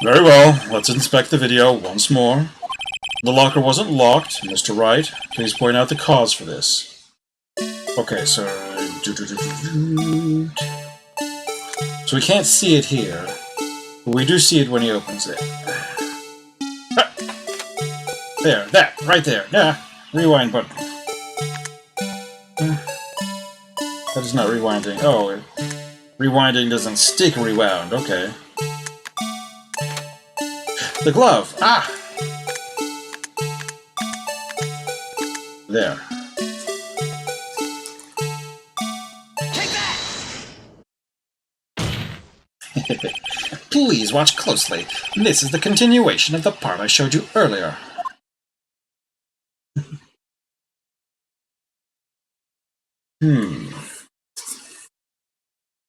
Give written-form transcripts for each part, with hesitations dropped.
Very well, let's inspect the video once more. The locker wasn't locked, Mr. Wright. Please point out the cause for this. Okay, so... So we can't see it here, but we do see it when he opens it. There, that, right there. Yeah, rewind button. That is not rewinding. Oh, rewinding doesn't stick rewound. Okay. The glove! Ah! There. Take that! Please watch closely. This is the continuation of the part I showed you earlier.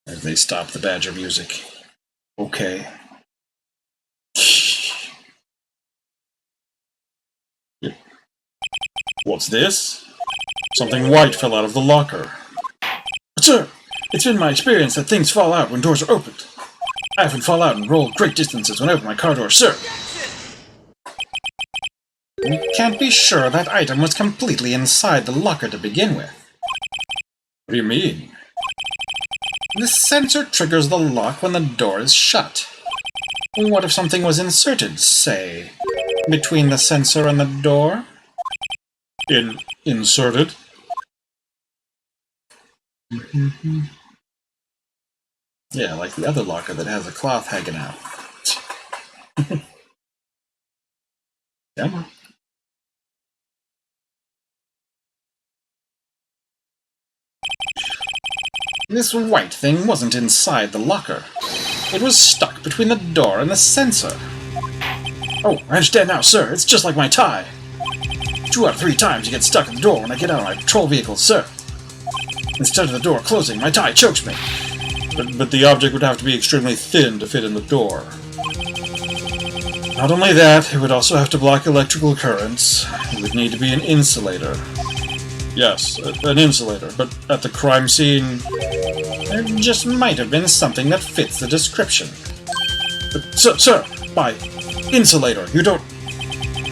As they stop the badger music. Okay. What's this? Something white fell out of the locker. Sir, it's been my experience that things fall out when doors are opened. I often fall out and roll great distances when I open my car door, sir. We can't be sure that item was completely inside the locker to begin with. What do you mean? The sensor triggers the lock when the door is shut. What if something was inserted, say, between the sensor and the door? Inserted? Yeah, like the other locker that has a cloth hanging out. Yeah. This white thing wasn't inside the locker. It was stuck between the door and the sensor. Oh, I understand now, sir. It's just like my tie. 2 out of 3 times you get stuck in the door when I get out of my patrol vehicle, sir. Instead of the door closing, my tie chokes me. But the object would have to be extremely thin to fit in the door. Not only that, it would also have to block electrical currents. It would need to be an insulator. Yes, an insulator, but at the crime scene, there just might have been something that fits the description. But, sir, by insulator, you don't...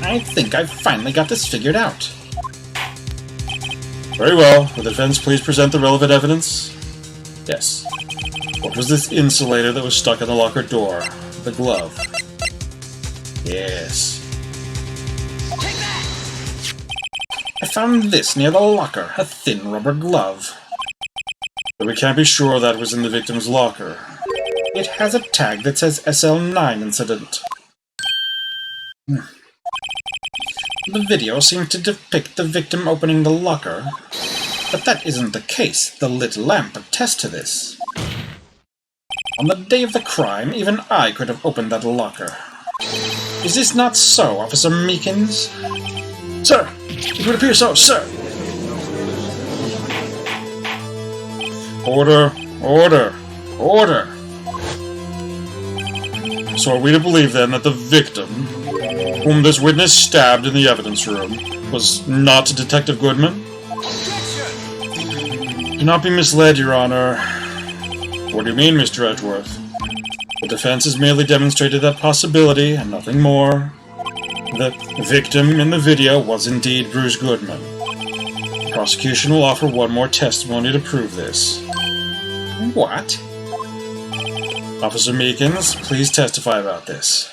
I think I've finally got this figured out. Very well. Will the defense please present the relevant evidence? Yes. What was this insulator that was stuck in the locker door? The glove. Yes. Take that! I found this near the locker, a thin rubber glove. But we can't be sure that was in the victim's locker. It has a tag that says SL9 incident. The video seems to depict the victim opening the locker, but that isn't the case. The lit lamp attests to this. On the day of the crime, even I could have opened that locker. Is this not so, Officer Meekins? Sir! It would appear so, sir! Order! Order! Order! So are we to believe, then, that the victim, whom this witness stabbed in the evidence room, was not Detective Goodman? Do not be misled, Your Honor. What do you mean, Mr. Edgeworth? The defense has merely demonstrated that possibility, and nothing more. The victim in the video was indeed Bruce Goodman. The prosecution will offer one more testimony to prove this. What? Officer Meekins, please testify about this.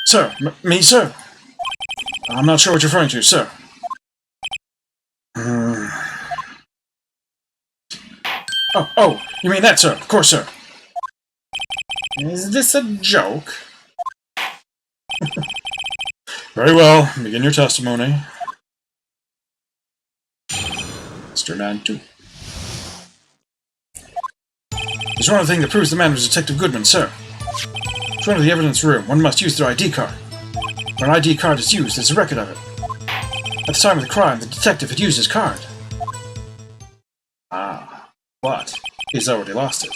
Sir, me, sir? I'm not sure what you're referring to, sir. Oh, you mean that, sir? Of course, sir. Is this a joke? Very well, begin your testimony. Mr. Man 2. There's one other thing that proves the man was Detective Goodman, sir. To enter the evidence room, one must use their ID card. When an ID card is used, there's a record of it. At the time of the crime, the detective had used his card. Ah, but he's already lost it.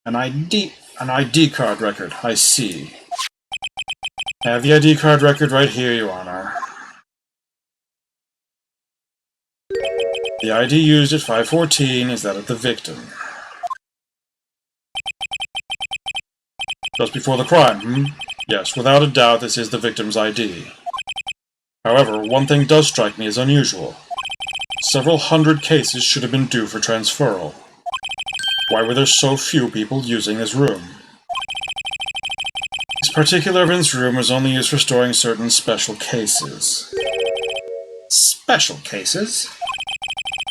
An ID card record, I see. I have the ID card record right here, Your Honor. The ID used at 514 is that of the victim. Just before the crime, Yes, without a doubt this is the victim's ID. However, one thing does strike me as unusual. Several hundred cases should have been due for transferal. Why were there so few people using this room? This particular evidence room was only used for storing certain special cases. Special cases?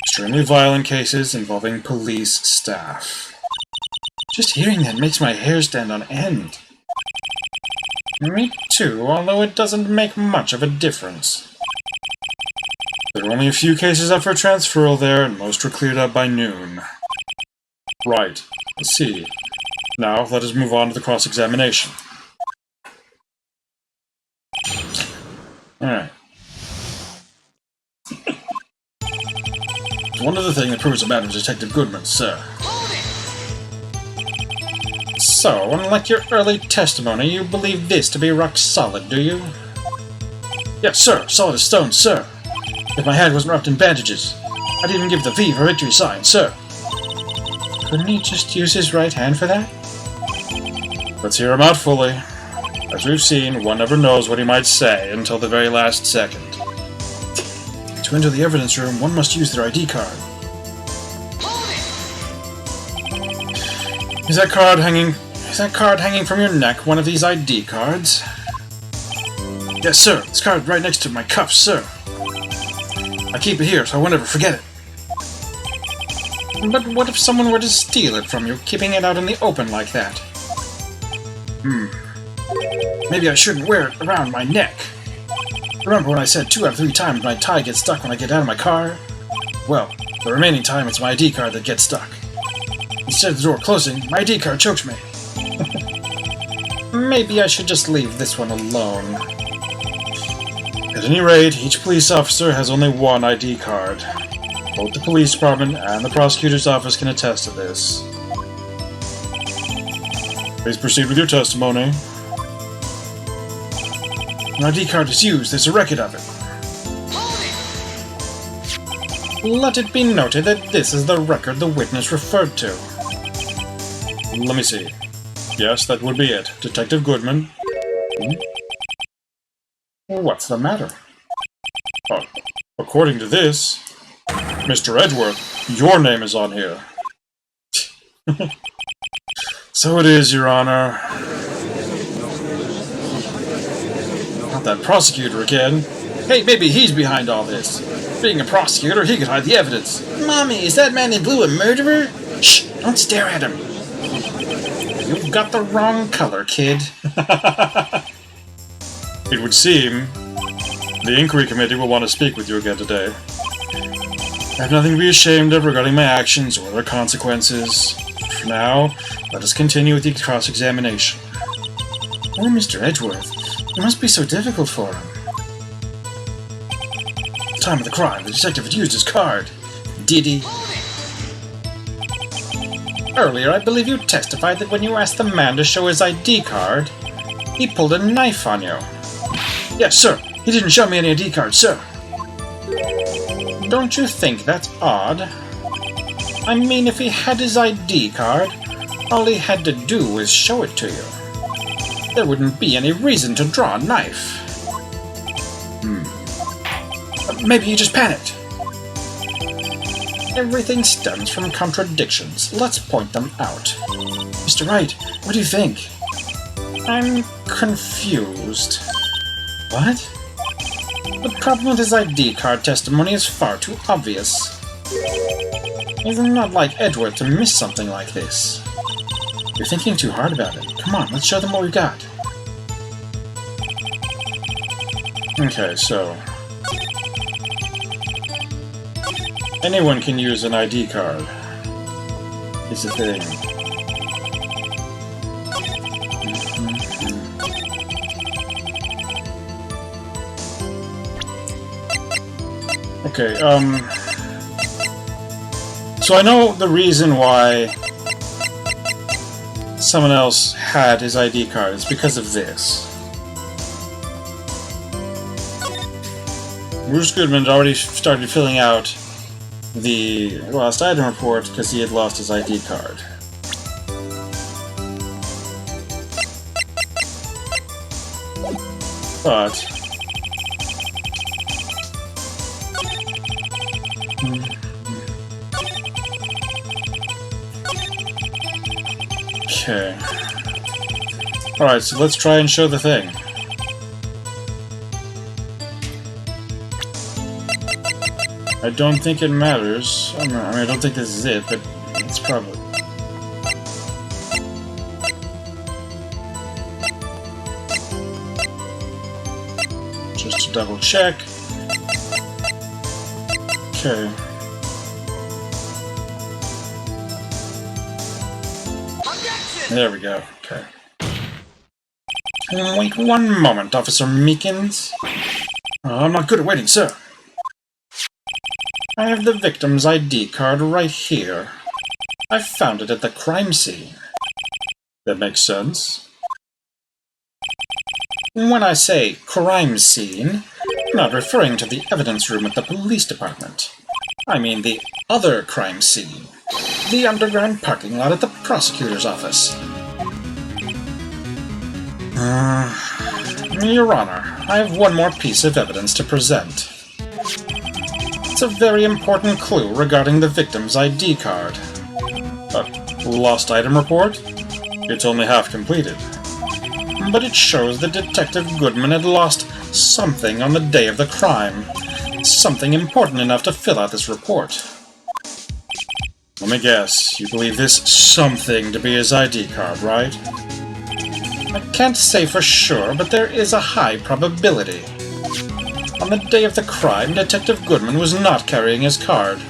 Extremely violent cases involving police staff. Just hearing that makes my hair stand on end. Me too, although it doesn't make much of a difference. There were only a few cases up for transferal there, and most were cleared up by noon. Right, I see. Now, let us move on to the cross-examination. Alright. One other thing that proves the matter is Detective Goodman, sir. So, unlike your early testimony, you believe this to be rock solid, do you? Yes, sir. Solid as stone, sir. If my hand wasn't wrapped in bandages, I'd even give the V for victory sign, sir. Couldn't he just use his right hand for that? Let's hear him out fully. As we've seen, one never knows what he might say until the very last second. To enter the evidence room, one must use their ID card. Is that card hanging from your neck one of these ID cards? Yes, sir. This card right next to my cuffs, sir. I keep it here so I won't ever forget it. But what if someone were to steal it from you, keeping it out in the open like that? Maybe I shouldn't wear it around my neck. Remember when I said 2 out of 3 times my tie gets stuck when I get out of my car? Well, the remaining time it's my ID card that gets stuck. Instead of the door closing, my ID card chokes me. Maybe I should just leave this one alone. At any rate, each police officer has only one ID card. Both the police department and the prosecutor's office can attest to this. Please proceed with your testimony. An ID card is used, there's a record of it. Let it be noted that this is the record the witness referred to. Let me see. Yes, that would be it. Detective Goodman. What's the matter? According to this, Mr. Edgeworth, your name is on here. So it is, Your Honor. Not that prosecutor again. Hey, maybe he's behind all this. Being a prosecutor, he could hide the evidence. Mommy, is that man in blue a murderer? Shh! Don't stare at him. You've got the wrong color, kid. It would seem the Inquiry Committee will want to speak with you again today. I have nothing to be ashamed of regarding my actions or their consequences. For now, let us continue with the cross-examination. Poor Mr. Edgeworth. It must be so difficult for him. At the time of the crime, the detective had used his card. Did he? Earlier, I believe you testified that when you asked the man to show his ID card, he pulled a knife on you. Yes, sir. He didn't show me any ID card, sir. Don't you think that's odd? I mean, if he had his ID card, all he had to do was show it to you. There wouldn't be any reason to draw a knife. Maybe he just panicked. Everything stems from contradictions. Let's point them out. Mr. Wright, what do you think? I'm confused. What? The problem with his ID card testimony is far too obvious. He's not like Edgeworth to miss something like this. You're thinking too hard about it. Come on, let's show them what we got. Okay, so... anyone can use an ID card. It's a thing. Okay, so I know the reason why someone else had his ID card is because of this. Bruce Goodman had already started filling out the lost item report because he had lost his ID card. but... Okay. Alright, so let's try and show the thing. I don't think it matters. I mean, I don't think this is it, but it's probably... Just to double check. Okay. There we go. Okay. Wait one moment, Officer Meekins. I'm not good at waiting, sir. I have the victim's ID card right here. I found it at the crime scene. That makes sense. When I say crime scene, I'm not referring to the evidence room at the police department. I mean the other crime scene. The underground parking lot at the prosecutor's office. Your Honor, I have one more piece of evidence to present. It's a very important clue regarding the victim's ID card. A lost item report? It's only half completed. But it shows that Detective Goodman had lost something on the day of the crime. Something important enough to fill out this report. Let me guess, you believe this something to be his ID card, right? I can't say for sure, but there is a high probability. On the day of the crime, Detective Goodman was not carrying his card.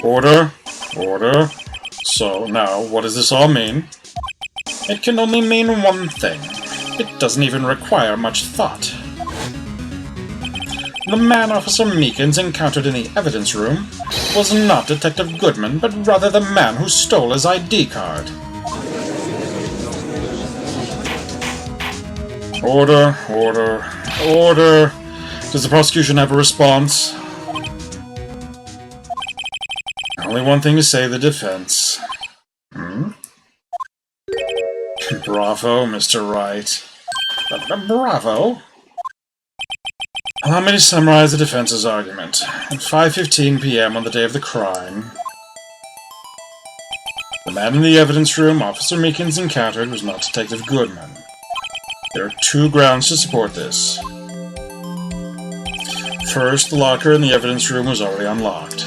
Order. Order. So, now, what does this all mean? It can only mean one thing. It doesn't even require much thought. The man Officer Meekins encountered in the evidence room was not Detective Goodman, but rather the man who stole his ID card. Order, order, order. Does the prosecution have a response? Only one thing to say, the defense. Bravo, Mr. Wright. Bravo? Allow me to summarize the defense's argument. At 5:15 p.m. on the day of the crime, the man in the evidence room Officer Meekins encountered was not Detective Goodman. There are two grounds to support this. First, the locker in the evidence room was already unlocked.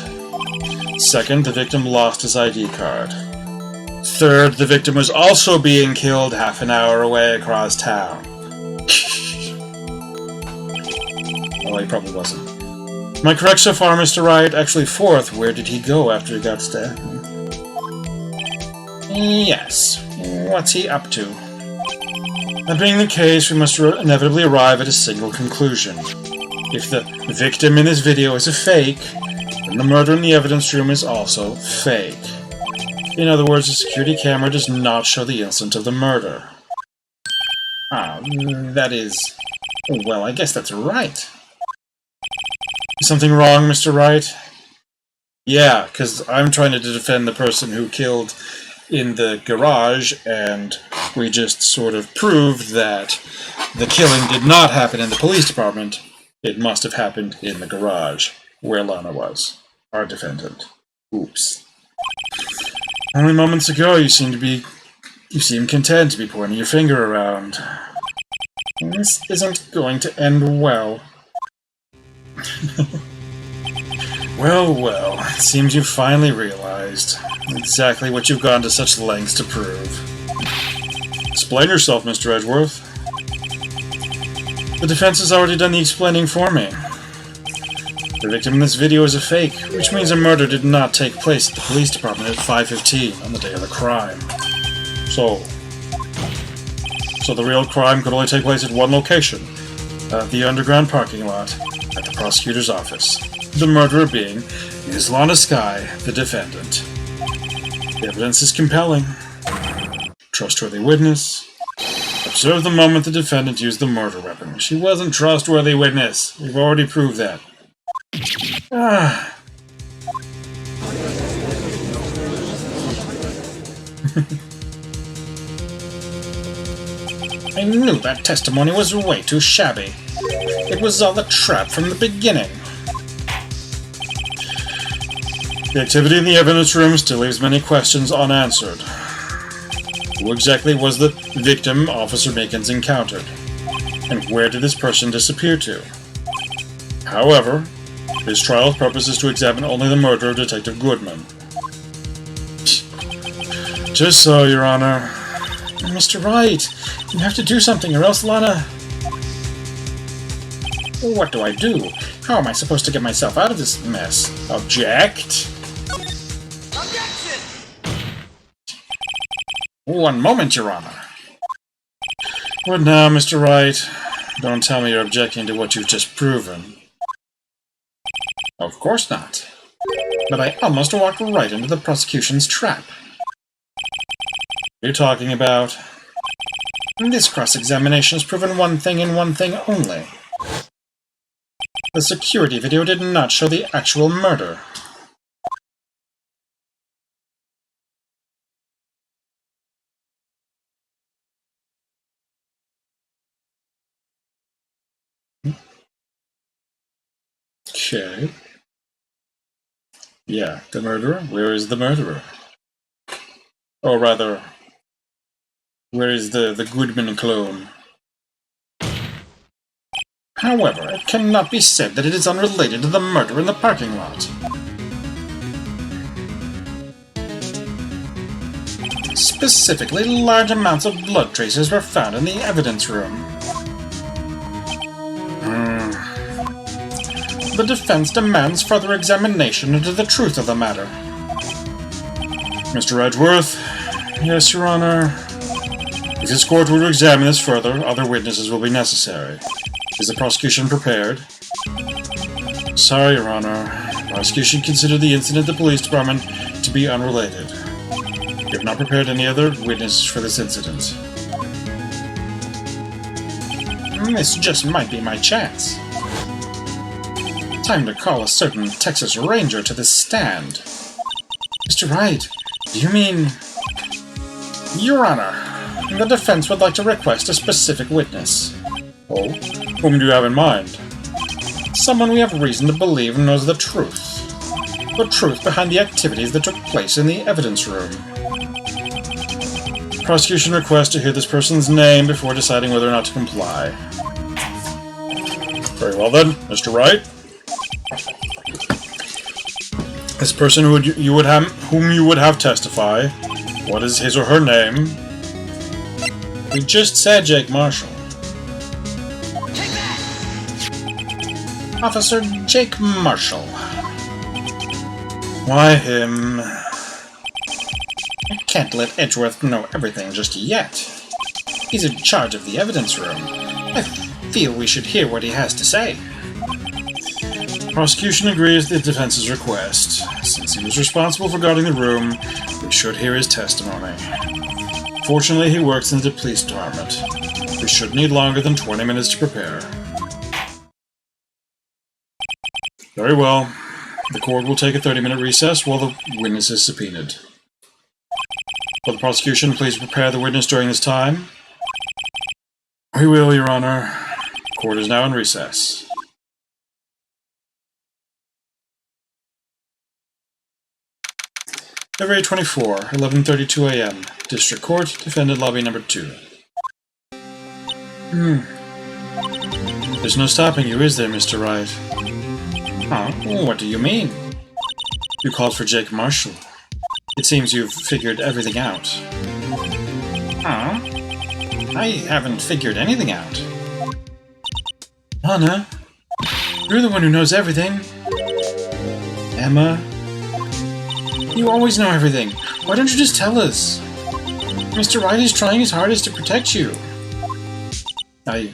Second, the victim lost his ID card. Third, the victim was also being killed half an hour away across town. Well, he probably wasn't. Am I correct so far, Mr. Wright? Actually, fourth, where did he go after he got stabbed? Yes. What's he up to? That being the case, we must inevitably arrive at a single conclusion. If the victim in this video is a fake, then the murder in the evidence room is also fake. In other words, the security camera does not show the instant of the murder. Ah, that is... well, I guess that's right. Is something wrong, Mr. Wright? Yeah, because I'm trying to defend the person who killed in the garage, and we just sort of proved that the killing did not happen in the police department. It must have happened in the garage, where Lana was, our defendant. Oops. Only moments ago you seemed content to be pointing your finger around. This isn't going to end well. Well, well, it seems you've finally realized exactly what you've gone to such lengths to prove. Explain yourself, Mr. Edgeworth. The defense has already done the explaining for me. The victim in this video is a fake, which means a murder did not take place at the police department at 5:15 on the day of the crime. So the real crime could only take place at one location, the underground parking lot at the prosecutor's office. The murderer being Ms. Lana Skye, the defendant. The evidence is compelling. Trustworthy witness. Observe the moment the defendant used the murder weapon. She wasn't trustworthy witness. We've already proved that. Ah. I knew that testimony was way too shabby. It was all a trap from the beginning. The activity in the evidence room still leaves many questions unanswered. Who exactly was the victim Officer Makins encountered? And where did this person disappear to? However, his trial's purpose is to examine only the murder of Detective Goodman. Just so, Your Honor. Mr. Wright, you have to do something or else Lana... What do I do? How am I supposed to get myself out of this mess? Object? Objection! One moment, Your Honor. What now, Mr. Wright? Don't tell me you're objecting to what you've just proven. Of course not. But I almost walked right into the prosecution's trap. What are you talking about? This cross-examination has proven one thing and one thing only. The security video did not show the actual murder. Okay. Yeah, the murderer? Where is the murderer? Or rather, where is the Goodman clone? However, it cannot be said that it is unrelated to the murder in the parking lot. Specifically, large amounts of blood traces were found in the evidence room. The defense demands further examination into the truth of the matter. Mr. Edgeworth? Yes, Your Honor. If this court were to examine this further, other witnesses will be necessary. Is the prosecution prepared? Sorry, Your Honor. The prosecution considered the incident at the police department to be unrelated. We have not prepared any other witnesses for this incident. This just might be my chance. Time to call a certain Texas Ranger to the stand. Mr. Wright, do you mean... Your Honor, the defense would like to request a specific witness. Oh? Whom do you have in mind? Someone we have reason to believe knows the truth. The truth behind the activities that took place in the evidence room. Prosecution requests to hear this person's name before deciding whether or not to comply. Very well then, Mr. Wright. This person whom you would have testify, what is his or her name? We just said Jake Marshall. Take that! Officer Jake Marshall. Why him? I can't let Edgeworth know everything just yet. He's in charge of the evidence room. I feel we should hear what he has to say. Prosecution agrees with the defense's request. Since he was responsible for guarding the room, we should hear his testimony. Fortunately, he works in the police department. We should need longer than 20 minutes to prepare. Very well. The court will take a 30-minute recess while the witness is subpoenaed. Will the prosecution please prepare the witness during this time? We will, Your Honor. Court is now in recess. February 24, 11:32 a.m. District Court, Defendant Lobby Number 2. There's no stopping you, is there, Mr. Wright? Huh? What do you mean? You called for Jake Marshall. It seems you've figured everything out. Huh? I haven't figured anything out. Anna, you're the one who knows everything. Emma, you always know everything. Why don't you just tell us? Mr. Wright is trying his hardest to protect you. I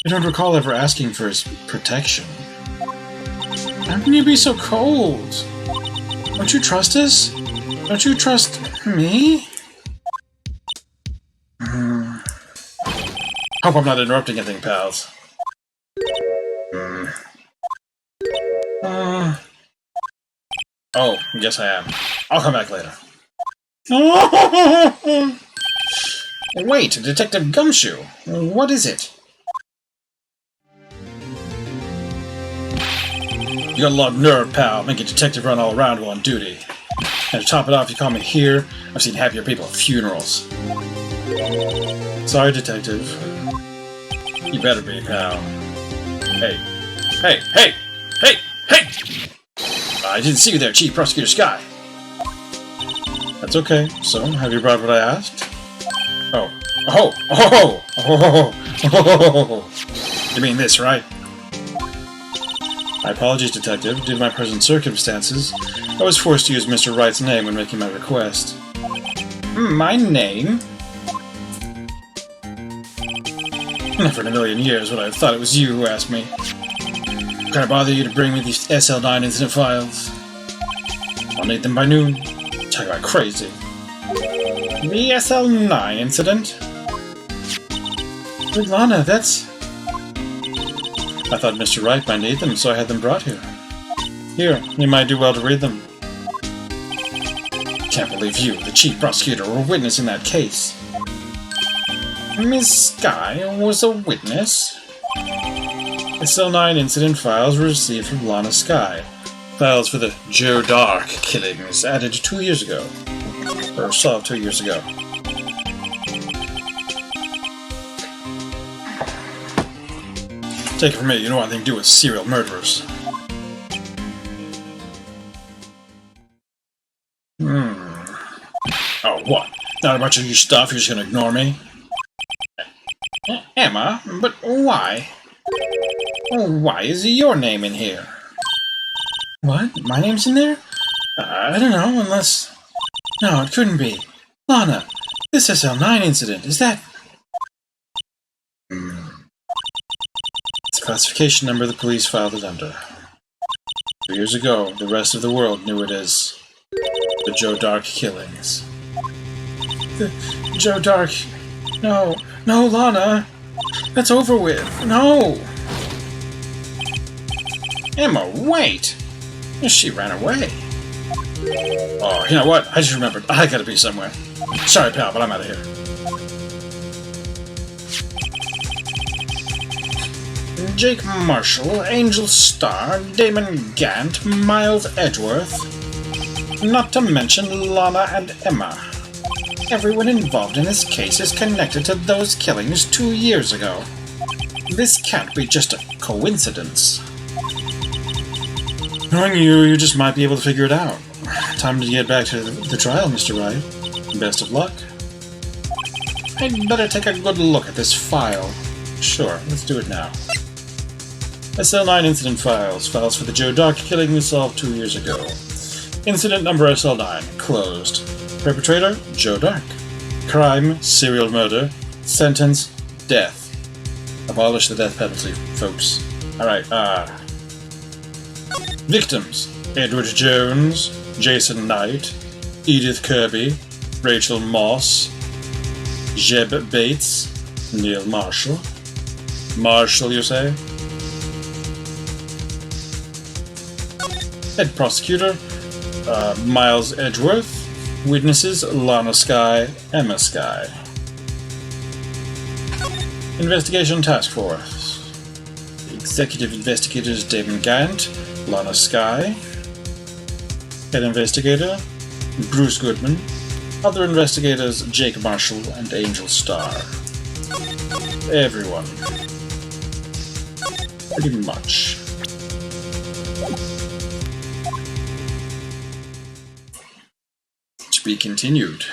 don't recall ever asking for his protection. How can you be so cold? Don't you trust us? Don't you trust me? Hope I'm not interrupting anything, pals. Oh, yes I am. I'll come back later. Wait, Detective Gumshoe! What is it? You got a lot of nerve, pal. Make a detective run all around while on duty. And to top it off, you call me here. I've seen happier people at funerals. Sorry, detective. You better be, pal. Hey. Hey, hey! Hey! Hey! I didn't see you there, Chief Prosecutor Sky. That's okay. So, have you brought what I asked? Oh. Oh! Oh! Oh! Oh! You mean this, right? My apologies, Detective. Due to my present circumstances, I was forced to use Mr. Wright's name when making my request. My name? Never in a million years would I have thought it was you who asked me. Can I bother you to bring me these SL9 incident files? I'll need them by noon. Talk about crazy. The SL9 incident? But Lana, that's... I thought Mr. Wright might need them, so I had them brought here. Here, you might do well to read them. Can't believe you, the chief prosecutor, were a witness in that case. Miss Sky was a witness? SL9 incident files were received from Lana Sky. Files for the Joe Dark killings added 2 years ago. Or solved 2 years ago. Take it from me, you don't want anything to do with serial murderers. Oh, what? Not a bunch of your stuff, you're just gonna ignore me? Emma, but why? Why is your name in here? What? My name's in there? I don't know, unless... No, it couldn't be. Lana, this SL9 incident, is that... It's the classification number the police filed it under. 2 years ago, the rest of the world knew it as the Joe Dark killings. The Joe Dark... No, no, Lana! That's over with. No! Emma, wait! She ran away. Oh, you know what? I just remembered. I gotta be somewhere. Sorry, pal, but I'm out of here. Jake Marshall, Angel Starr, Damon Gant, Miles Edgeworth. Not to mention Lana and Emma. Everyone involved in this case is connected to those killings 2 years ago. This can't be just a coincidence. Knowing you, you just might be able to figure it out. Time to get back to the trial, Mr. Wright. Best of luck. I'd better take a good look at this file. Sure, let's do it now. SL9 incident files. Files for the Joe Dark killing solved 2 years ago. Incident number SL9. Closed. Perpetrator, Joe Dark. Crime, serial murder. Sentence, death. Abolish the death penalty, folks. Alright, victims, Edward Jones, Jason Knight, Edith Kirby, Rachel Moss, Jeb Bates, Neil Marshall. Marshall, you say? Head prosecutor, Miles Edgeworth. Witnesses, Lana Sky, Emma Sky. Investigation Task Force. Executive Investigators Damon Gant, Lana Sky. Head Investigator, Bruce Goodman. Other investigators, Jake Marshall and Angel Starr. Everyone. Pretty much. To be continued.